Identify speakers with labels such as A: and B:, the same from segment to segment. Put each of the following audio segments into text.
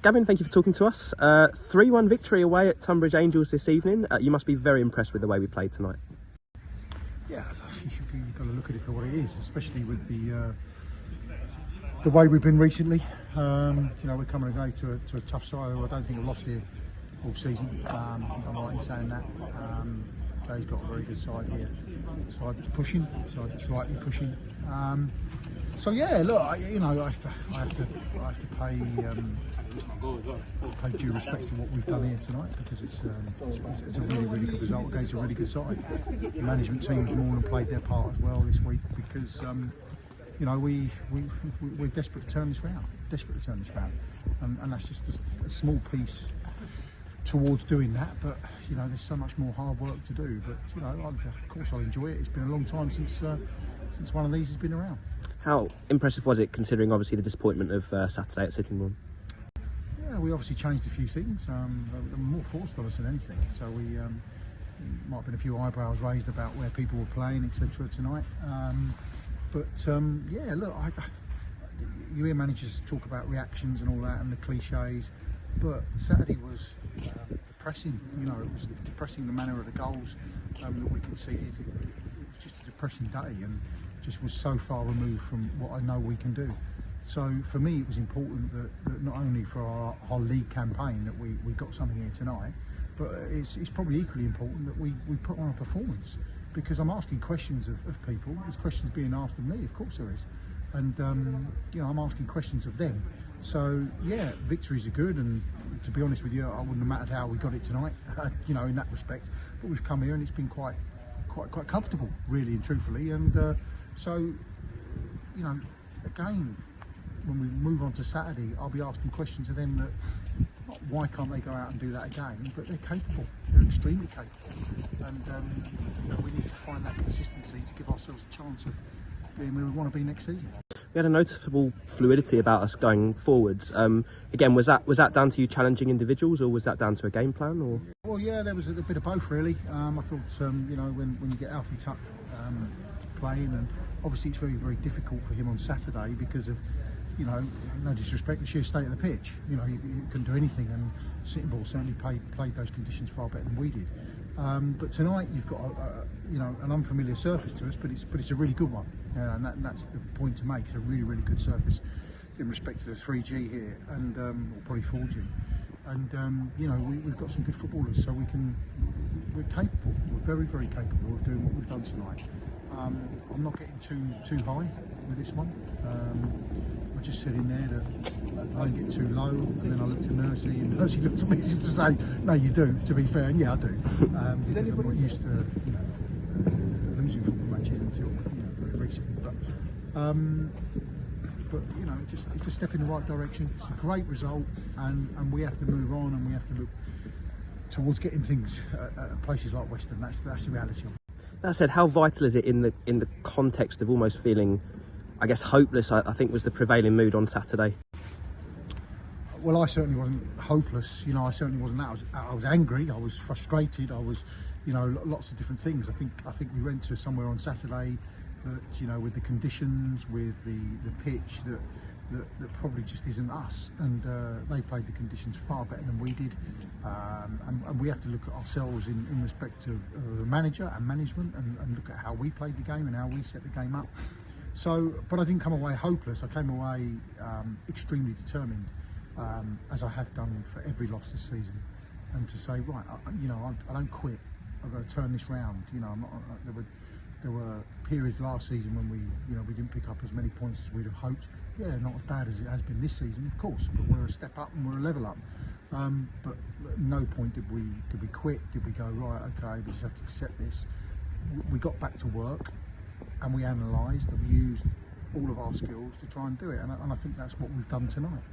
A: Gavin, thank you for talking to us. 3-1 victory away at Tonbridge Angels this evening. You must be very impressed with the way we played tonight.
B: Yeah, you've got to look at it for what it is, especially with the way we've been recently. We're coming away to a tough side who I don't think have lost here all season. I think I'm right in saying that. Jay's got a very good side here. A side that's pushing, a side that's rightly pushing. So yeah, look, I have to pay due respect to what we've done here tonight, because it's a really good result against a really good side. The management team have more than played their part as well this week, because we're desperate to turn this round. And that's just a small piece towards doing that, but there's so much more hard work to do. But of course I'll enjoy it. It's been a long time since one of these has been around.
A: How impressive was it, considering obviously the disappointment of Saturday at Sittingbourne?
B: Yeah, we obviously changed a few things. They were more forced on us than anything. So we might have been a few eyebrows raised about where people were playing, etc. tonight. Yeah, look, you hear managers talk about reactions and all that and the cliches, but Saturday was depressing. It was depressing, the manner of the goals that we conceded. It was just a depressing day, and just was so far removed from what I know we can do. So for me, it was important that not only for our league campaign that we got something here tonight, but it's probably equally important that we put on a performance, because I'm asking questions of people. There's questions being asked of me, of course there is, and I'm asking questions of them. So yeah, victories are good, and to be honest with you, I wouldn't have mattered how we got it tonight, in that respect. But we've come here and it's been quite comfortable, really and truthfully. And again, when we move on to Saturday, I'll be asking questions of them that, not why can't they go out and do that again, but they're capable. They're extremely capable, and we need to find that consistency to give ourselves a chance of being where we want to be next season.
A: We had a noticeable fluidity about us going forwards. Again, was that down to you challenging individuals, or was that down to a game plan? Or?
B: Well, yeah, there was a bit of both really. I thought, when you get Alfie Tuck playing, and obviously it's very difficult for him on Saturday because of, no disrespect, the sheer state of the pitch. You couldn't do anything, and Sittingbourne certainly played those conditions far better than we did. But tonight you've got an unfamiliar surface to us, but it's a really good one, and that's the point to make. It's a really good surface in respect to the 3G here, and or probably 4G. And we've got some good footballers, so we're capable. We're very capable of doing what we've done tonight. I'm not getting too high with this one. I just said in there that I don't get too low, and then I looked at Nursey, and Nursey looked at me as if to say, "No, you do." To be fair, and yeah, I do. Because I'm not used to losing football matches until very recently. But it's a step in the right direction. It's a great result, and we have to move on, and we have to look towards getting things at places like Western. That's the reality of it.
A: That said, how vital is it in the context of almost feeling, I guess, hopeless? I think was the prevailing mood on Saturday.
B: Well, I certainly wasn't hopeless. I certainly wasn't that. I was angry. I was frustrated. I was, lots of different things. I think we went to somewhere on Saturday that, with the conditions, with the pitch, that probably just isn't us. And they played the conditions far better than we did. And we have to look at ourselves in respect of the manager and management, and look at how we played the game and how we set the game up. So, but I didn't come away hopeless. I came away extremely determined, as I have done for every loss this season, and to say, right, I don't quit. I've got to turn this round. I'm not, there were periods last season when we didn't pick up as many points as we'd have hoped. Yeah, not as bad as it has been this season, of course, but we're a step up and we're a level up. But at no point did we quit. Did we go, right, okay, we just have to accept this? We got back to work, and we analysed and we used all of our skills to try and do it, and I think that's what we've done tonight.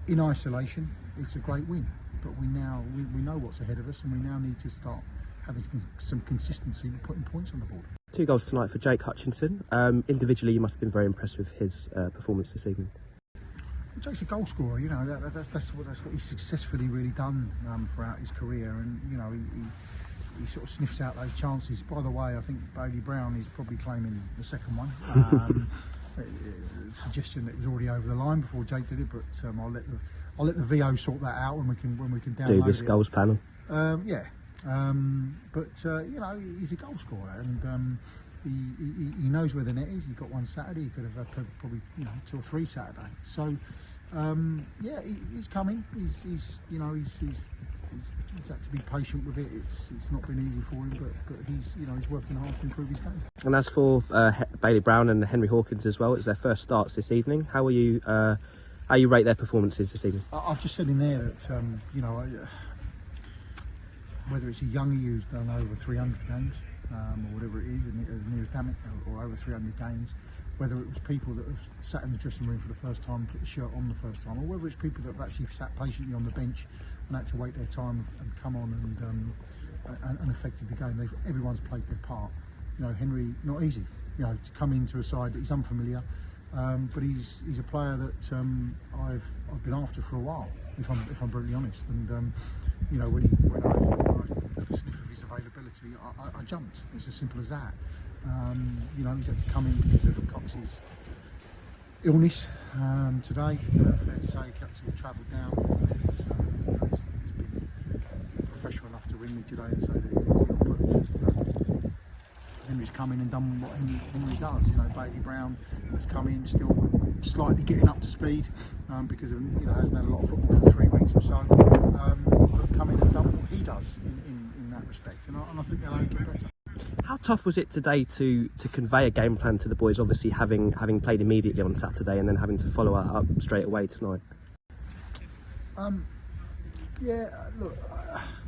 B: In isolation, it's a great win, but we know what's ahead of us, and we now need to start having some consistency with putting points on the board.
A: 2 goals tonight for Jake Hutchinson. Individually, you must have been very impressed with his performance this evening.
B: Jake's a goal scorer, that's what he's successfully really done throughout his career, and he sort of sniffs out those chances. By the way, I think Bailey Brown is probably claiming the second one. Suggestion that it was already over the line before Jake did it, but I'll I'll let the VO sort that out when we can download
A: Do this
B: it.
A: goals panel.
B: Yeah, but you know, he's a goal scorer, and he knows where the net is. He got one Saturday. He could have had probably, you know, 2 or 3 Saturday. So yeah, he's coming. He's had to be patient with it. It's not been easy for him, but he's, you know, he's working hard to improve his game.
A: And as for Bailey Brown and Henry Hawkins as well, it's their first starts this evening. How you rate their performances this evening?
B: I've just said in there that you know, whether it's a youngie who's done over 300 games or whatever it is, and as near as damn it, or over 300 games, whether it was people that have sat in the dressing room for the first time, put the shirt on the first time, or whether it's people that have actually sat patiently on the bench and had to wait their time and come on and affected the game. Everyone's played their part. You know, Henry, not easy, you know, to come into a side that he's unfamiliar, but he's a player that I've been after for a while, if I'm brutally honest. And you know, when I had a sniff of his availability, I jumped. It's as simple as that. You know, he's had to come in because of Cox's illness today. Fair to say, he travelled down. He's been professional enough to ring me today and say that he's ill. But Henry's come in and done what Henry does. You know, Bailey Brown has come in, still slightly getting up to speed because of, you know, hasn't had a lot of football for 3 weeks or so. But come in and done what he does in that respect, and I think they'll only get better.
A: How tough was it today to convey a game plan to the boys, obviously having played immediately on Saturday and then having to follow it up straight away tonight?
B: Yeah, look,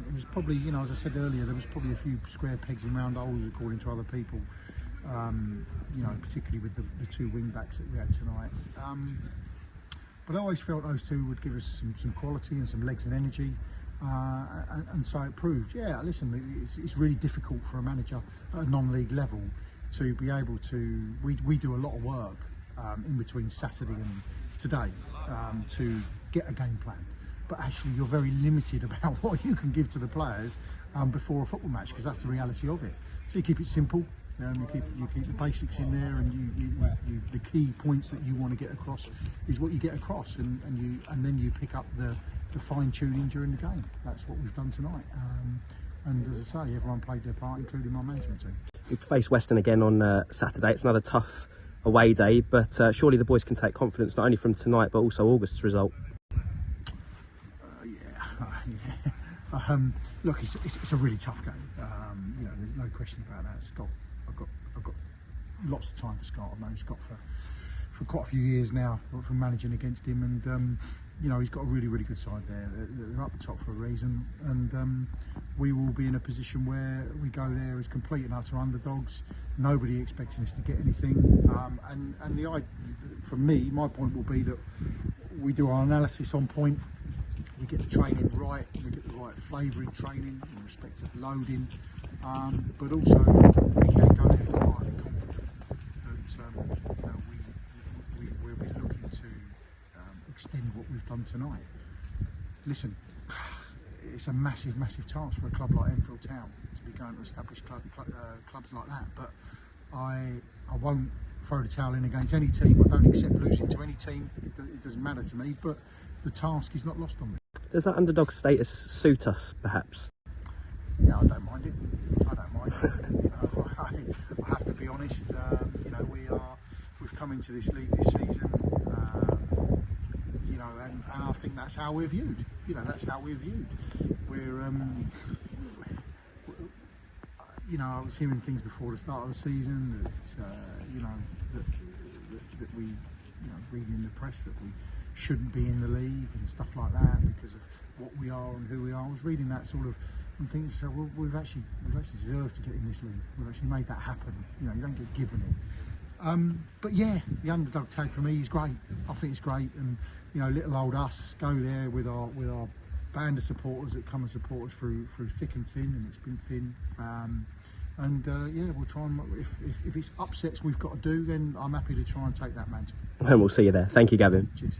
B: it was probably, you know, as I said earlier, there was probably a few square pegs in round holes according to other people, you know, particularly with the 2 wing backs that we had tonight. But I always felt those 2 would give us some quality and some legs and energy. And so it proved. Yeah, listen, it's really difficult for a manager at a non-league level to be able to. We do a lot of work in between Saturday and today to get a game plan, but actually you're very limited about what you can give to the players before a football match, because that's the reality of it. So you keep it simple. You keep the basics in there, and the key points that you want to get across is what you get across, and then you pick up the fine tuning during the game. That's what we've done tonight. And as I say, everyone played their part, including my management team.
A: We face Western again on Saturday. It's another tough away day, but surely the boys can take confidence not only from tonight but also August's result.
B: Look, it's a really tough game. You know, there's no question about that. Scott, I've got lots of time for Scott. I've known Scott for quite a few years now, from managing against him, and you know, he's got a really good side there. They're up the top for a reason, and we will be in a position where we go there as complete and utter underdogs. Nobody expecting us to get anything, and for me, my point will be that we do our analysis on point. We get the training right, we get the right flavouring training in respect of loading, but also we can go there quietly confident that you know, we'll be looking to extend what we've done tonight. Listen, it's a massive task for a club like Enfield Town to be going to established clubs like that, but I won't throw the towel in against any team. I don't accept losing to any team. It doesn't matter to me, but the task is not lost on me.
A: Does that underdog status suit us, perhaps?
B: Yeah, I don't mind it. I don't mind it. You know, I have to be honest. You know, we've come into this league this season. You know, and I think that's how we're viewed. You know, that's how we're viewed. We're, you know, I was hearing things before the start of the season that, you know, that we, you know, reading in the press that we shouldn't be in the league and stuff like that because of what we are and who we are. I was reading that sort of and thinking, so well, we've actually deserved to get in this league. We've actually made that happen. You know, you don't get given it. But yeah, the underdog tag for me is great. I think it's great, and you know, little old us go there with our band of supporters that come and support us through thick and thin, and it's been thin. Yeah, we'll try and if it's upsets we've got to do, then I'm happy to try and take that mantle.
A: And we'll see you there. Thank you, Gavin.
B: Cheers.